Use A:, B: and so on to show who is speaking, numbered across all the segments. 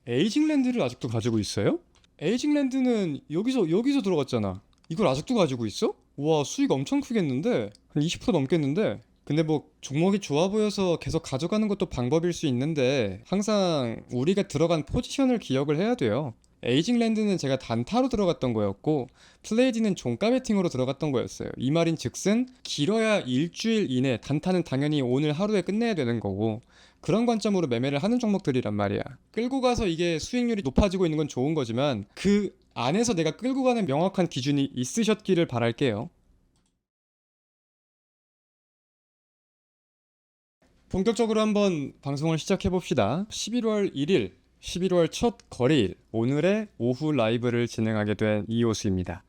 A: 에이징랜드를 아직도 가지고 있어요? 에이징랜드는 여기서 들어갔잖아. 이걸 아직도 가지고 있어? 와, 수익 엄청 크겠는데? 한 20% 넘겠는데? 근데 뭐 종목이 좋아 보여서 계속 가져가는 것도 방법일 수 있는데 항상 우리가 들어간 포지션을 기억을 해야 돼요. 에이징랜드는 제가 단타로 들어갔던 거였고 플레이디는 종가 베팅으로 들어갔던 거였어요. 이 말인 즉슨 길어야 일주일 이내, 단타는 당연히 오늘 하루에 끝내야 되는 거고 그런 관점으로 매매를 하는 종목들이란 말이야. 끌고 가서 이게 수익률이 높아지고 있는 건 좋은 거지만 그 안에서 내가 끌고 가는 명확한 기준이 있으셨기를 바랄게요. 본격적으로 한번 방송을 시작해 봅시다. 11월 1일, 11월 첫 거래일, 오늘의 오후 라이브를 진행하게 된 이호수입니다.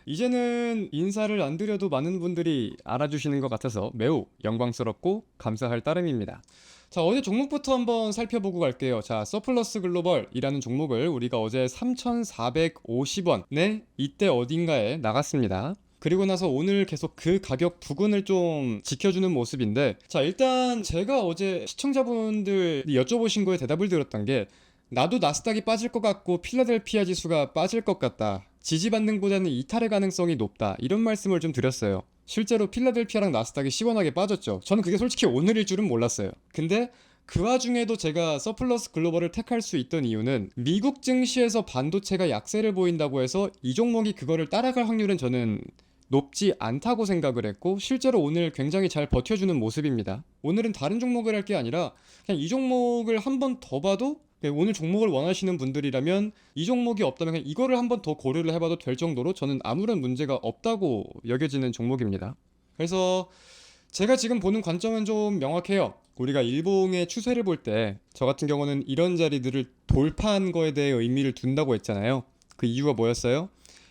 A: 이제는 인사를 안 드려도 많은 분들이 알아주시는 것 같아서 매우 영광스럽고 감사할 따름입니다. 자, 어제 종목부터 한번 살펴보고 갈게요. 자, 서플러스 글로벌이라는 종목을 우리가 어제 3,450원에 이때 어딘가에 나갔습니다. 그리고 나서 오늘 계속 그 가격 부근을 좀 지켜주는 모습인데, 자, 일단 제가 어제 시청자분들이 여쭤보신 거에 대답을 드렸던 게 나도 나스닥이 빠질 것 같고 필라델피아 지수가 빠질 것 같다, 지지 반등보다는 이탈의 가능성이 높다, 이런 말씀을 좀 드렸어요. 실제로 필라델피아랑 나스닥이 시원하게 빠졌죠. 저는 그게 솔직히 오늘일 줄은 몰랐어요. 근데 그 와중에도 제가 서플러스 글로벌을 택할 수 있던 이유는 미국 증시에서 반도체가 약세를 보인다고 해서 이 종목이 그거를 따라갈 확률은 저는 높지 않다고 생각을 했고, 실제로 오늘 굉장히 잘 버텨주는 모습입니다. 오늘은 다른 종목을 할 게 아니라 그냥 이 종목을 한 번 더 봐도, 오늘 종목을 원하시는 분들이라면 이 종목이 없다면 그냥 이거를 한 번 더 고려를 해봐도 될 정도로 저는 아무런 문제가 없다고 여겨지는 종목입니다. 그래서 제가 지금 보는 관점은 좀 명확해요. 우리가 일봉의 추세를 볼 때 저 같은 경우는 이런 자리들을 돌파한 거에 대해 의미를 둔다고 했잖아요. 그 이유가 뭐였어요?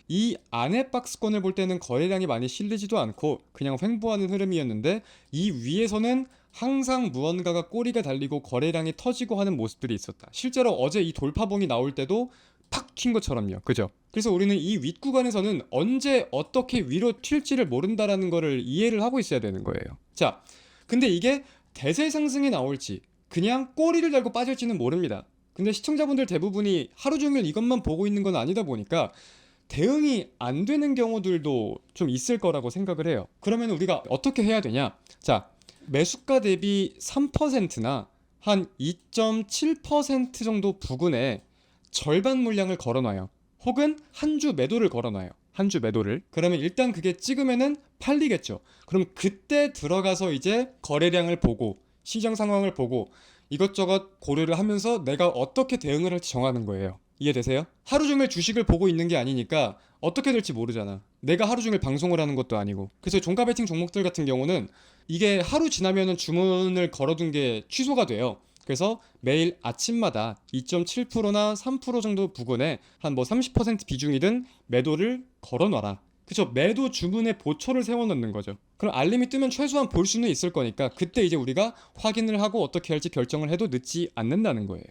A: 이 안에 박스권을 볼 때는 거래량이 많이 실리지도 않고 그냥 횡보하는 흐름이었는데, 이 위에서는 항상 무언가가 꼬리가 달리고 거래량이 터지고 하는 모습들이 있었다. 실제로 어제 이 돌파봉이 나올 때도 팍 튄 것처럼요. 그죠? 그래서 우리는 이 윗구간에서는 언제 어떻게 위로 튈지를 모른다라는 거를 이해를 하고 있어야 되는 거예요. 자, 근데 이게 대세 상승이 나올지 그냥 꼬리를 달고 빠질지는 모릅니다. 근데 시청자분들 대부분이 하루 종일 이것만 보고 있는 건 아니다 보니까 대응이 안 되는 경우들도 좀 있을 거라고 생각을 해요. 그러면 우리가 어떻게 해야 되냐? 자, 매수가 대비 3%나 한 2.7% 정도 부근에 절반 물량을 걸어놔요. 혹은 한 주 매도를 걸어놔요. 한 주 매도를. 그러면 일단 그게 찍으면은 팔리겠죠. 그럼 그때 들어가서 이제 거래량을 보고 시장 상황을 보고 이것저것 고려를 하면서 내가 어떻게 대응을 할지 정하는 거예요. 이해되세요? 하루 종일 주식을 보고 있는 게 아니니까 어떻게 될지 모르잖아. 내가 하루 종일 방송을 하는 것도 아니고. 그래서 종가 베팅 종목들 같은 경우는 이게 하루 지나면은 주문을 걸어둔 게 취소가 돼요. 그래서 매일 아침마다 2.7%나 3% 정도 부근에 한 뭐 30% 비중이든 매도를 걸어놔라. 그쵸? 매도 주문에 보초를 세워놓는 거죠. 그럼 알림이 뜨면 최소한 볼 수는 있을 거니까 그때 이제 우리가 확인을 하고 어떻게 할지 결정을 해도 늦지 않는다는 거예요.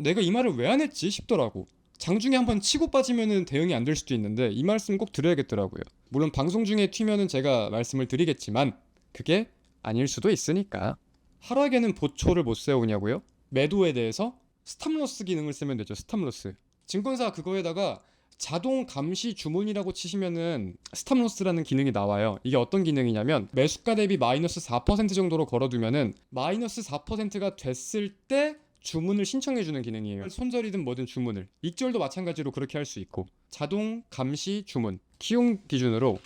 A: 내가 이 말을 왜 안 했지 싶더라고. 장중에 한번 치고 빠지면은 대응이 안 될 수도 있는데 이 말씀 꼭 드려야겠더라고요. 물론 방송 중에 튀면은 제가 말씀을 드리겠지만 그게 아닐 수도 있으니까. 하락에는 보초를 못 세우냐고요? 매도에 대해서 스탑로스 기능을 쓰면 되죠. 스탑로스. 증권사 그거에다가 자동 감시 주문이라고 치시면은 스탑로스라는 기능이 나와요. 이게 어떤 기능이냐면 매수가 대비 마이너스 4% 정도로 걸어두면은 마이너스 4%가 됐을 때 주문을 신청해주는 기능이에요. 손절이든 뭐든 주문을. 익절도 마찬가지로 그렇게 할 수 있고. 자동 감시 주문. 키움 기준으로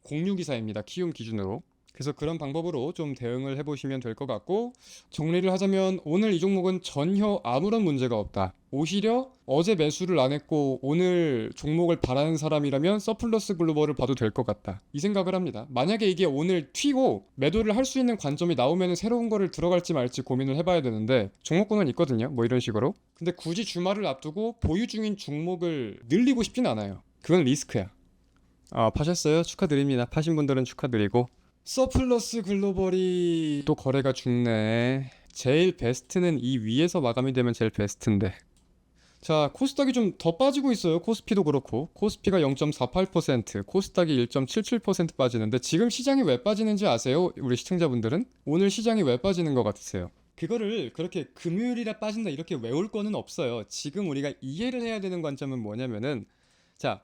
A: 공유기사입니다. 키움 기준으로. 그래서 그런 방법으로 좀 대응을 해보시면 될 것 같고, 정리를 하자면 오늘 이 종목은 전혀 아무런 문제가 없다. 오히려 어제 매수를 안 했고 오늘 종목을 바라는 사람이라면 서플러스 글로벌을 봐도 될 것 같다, 이 생각을 합니다. 만약에 이게 오늘 튀고 매도를 할 수 있는 관점이 나오면 새로운 거를 들어갈지 말지 고민을 해봐야 되는데 종목군은 있거든요, 뭐 이런 식으로. 근데 굳이 주말을 앞두고 보유 중인 종목을 늘리고 싶진 않아요. 그건 리스크야. 파셨어요? 축하드립니다. 파신 분들은 축하드리고. 서플러스 글로벌이 또 거래가 죽네. 제일 베스트는 이 위에서 마감이 되면 제일 베스트인데. 자, 코스닥이 좀 더 빠지고 있어요. 코스피도 그렇고. 코스피가 0.48%, 코스닥이 1.77% 빠지는데 지금 시장이 왜 빠지는지 아세요? 우리 시청자분들은? 오늘 시장이 왜 빠지는 것 같으세요? 그거를 그렇게 금요일이라 빠진다 이렇게 외울 거는 없어요. 지금 우리가 이해를 해야 되는 관점은 뭐냐면은, 자,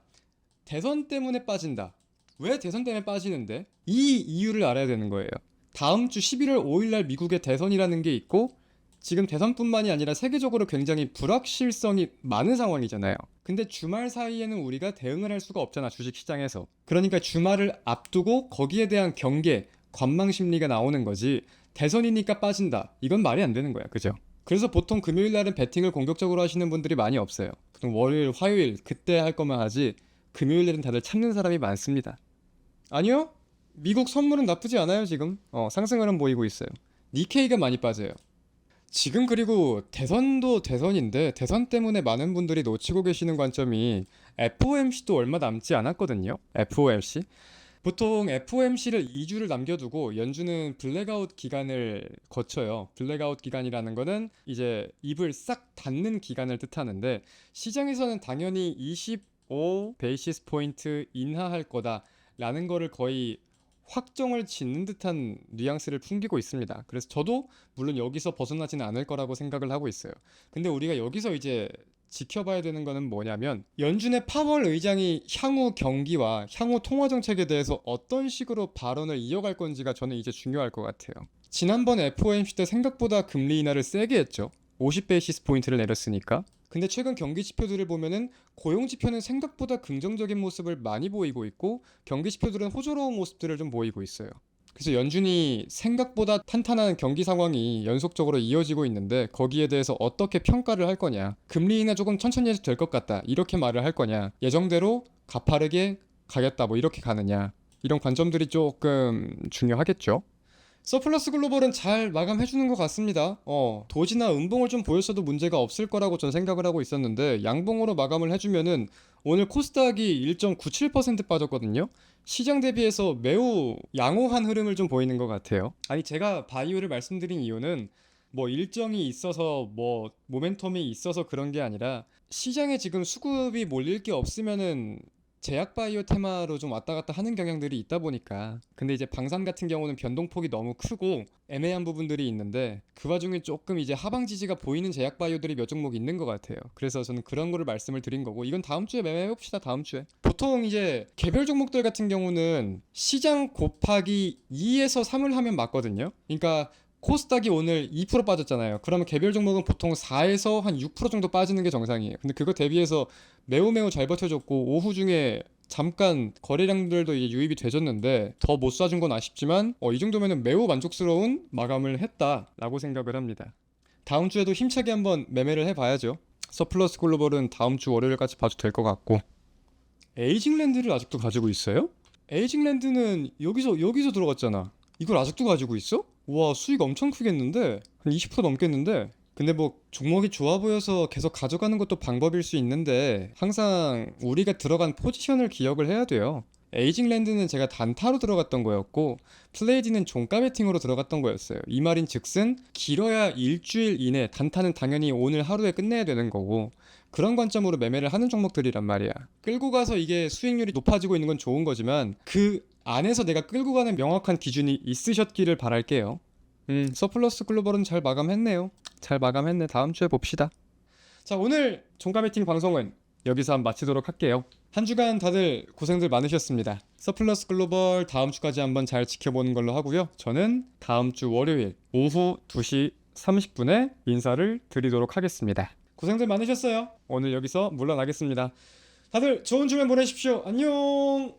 A: 대선 때문에 빠진다. 왜 대선 때문에 빠지는데? 이 이유를 알아야 되는 거예요. 다음 주 11월 5일 날 미국의 대선이라는 게 있고, 지금 대선뿐만이 아니라 세계적으로 굉장히 불확실성이 많은 상황이잖아요. 근데 주말 사이에는 우리가 대응을 할 수가 없잖아, 주식시장에서. 그러니까 주말을 앞두고 거기에 대한 경계, 관망 심리가 나오는 거지. 대선이니까 빠진다. 이건 말이 안 되는 거야. 그죠? 그래서 보통 금요일 날은 배팅을 공격적으로 하시는 분들이 많이 없어요. 보통 월요일, 화요일 그때 할 거면 하지, 금요일에는 다들 참는 사람이 많습니다. 아니요? 미국 선물은 나쁘지 않아요, 지금. 상승 흐름 보이고 있어요. 니케이가 많이 빠져요. 지금 그리고 대선도 대선인데 대선 때문에 많은 분들이 놓치고 계시는 관점이 FOMC도 얼마 남지 않았거든요. FOMC. 보통 FOMC를 2주를 남겨두고 연준은 블랙아웃 기간을 거쳐요. 블랙아웃 기간이라는 거는 이제 입을 싹 닫는 기간을 뜻하는데, 시장에서는 당연히 25 베이시스 포인트 인하할 거다라는 거를 거의 확정을 짓는 듯한 뉘앙스를 풍기고 있습니다. 그래서 저도 물론 여기서 벗어나지는 않을 거라고 생각을 하고 있어요. 근데 우리가 여기서 이제 지켜봐야 되는 거는 뭐냐면, 연준의 파월 의장이 향후 경기와 향후 통화 정책에 대해서 어떤 식으로 발언을 이어갈 건지가 저는 이제 중요할 것 같아요. 지난번 FOMC 때 생각보다 금리 인하를 세게 했죠. 50베이시스 포인트를 내렸으니까. 근데 최근 경기 지표들을 보면은 고용 지표는 생각보다 긍정적인 모습을 많이 보이고 있고, 경기 지표들은 호조로운 모습들을 좀 보이고 있어요. 그래서 연준이 생각보다 탄탄한 경기 상황이 연속적으로 이어지고 있는데 거기에 대해서 어떻게 평가를 할 거냐, 금리 인하 조금 천천히 해도 될 것 같다 이렇게 말을 할 거냐, 예정대로 가파르게 가겠다 뭐 이렇게 가느냐, 이런 관점들이 조금 중요하겠죠. 서플러스 글로벌은 잘 마감해주는 것 같습니다. 도지나 음봉을 좀 보였어도 문제가 없을 거라고 전 생각을 하고 있었는데, 양봉으로 마감을 해주면은 오늘 코스닥이 1.97% 빠졌거든요. 시장 대비해서 매우 양호한 흐름을 좀 보이는 것 같아요. 아니, 제가 바이오를 말씀드린 이유는 뭐 일정이 있어서 뭐 모멘텀이 있어서 그런 게 아니라, 시장에 지금 수급이 몰릴 게 없으면은 제약 바이오 테마로 좀 왔다 갔다 하는 경향들이 있다 보니까. 근데 이제 방산 같은 경우는 변동폭이 너무 크고 애매한 부분들이 있는데, 그 와중에 조금 이제 하방 지지가 보이는 제약 바이오들이 몇 종목 있는 것 같아요. 그래서 저는 그런 거를 말씀을 드린 거고, 이건 다음 주에 매매해봅시다. 다음 주에. 보통 이제 개별 종목들 같은 경우는 시장 곱하기 2에서 3을 하면 맞거든요. 그러니까 코스닥이 오늘 2% 빠졌잖아요. 그러면 개별 종목은 보통 4에서 한 6% 정도 빠지는 게 정상이에요. 근데 그거 대비해서 매우 잘 버텨줬고, 오후 중에 잠깐 거래량들도 이제 유입이 되졌는데 더 못 쏴준 건 아쉽지만, 이 정도면 매우 만족스러운 마감을 했다라고 생각을 합니다. 다음 주에도 힘차게 한번 매매를 해봐야죠. 서플러스 글로벌은 다음 주 월요일까지 봐도 될 것 같고. 에이징랜드를 아직도 가지고 있어요? 에이징랜드는 여기서 들어갔잖아. 이걸 아직도 가지고 있어? 와, 수익 엄청 크겠는데? 한 20% 넘겠는데? 근데 뭐 종목이 좋아 보여서 계속 가져가는 것도 방법일 수 있는데, 항상 우리가 들어간 포지션을 기억을 해야 돼요. 에이징랜드는 제가 단타로 들어갔던 거였고, 플레이디는 종가 베팅으로 들어갔던 거였어요. 이 말인 즉슨 길어야 일주일 이내, 단타는 당연히 오늘 하루에 끝내야 되는 거고, 그런 관점으로 매매를 하는 종목들이란 말이야. 끌고 가서 이게 수익률이 높아지고 있는 건 좋은 거지만, 그 안에서 내가 끌고 가는 명확한 기준이 있으셨기를 바랄게요. 서플러스 글로벌은 잘 마감했네요. 잘 마감했네. 다음 주에 봅시다. 자, 오늘 종가 베팅 방송은 여기서 마치도록 할게요. 한 주간 다들 고생들 많으셨습니다. 서플러스 글로벌 다음 주까지 한번 잘 지켜보는 걸로 하고요. 저는 다음 주 월요일 오후 2시 30분에 인사를 드리도록 하겠습니다. 고생들 많으셨어요. 오늘 여기서 물러나겠습니다. 다들 좋은 주말 보내십시오. 안녕.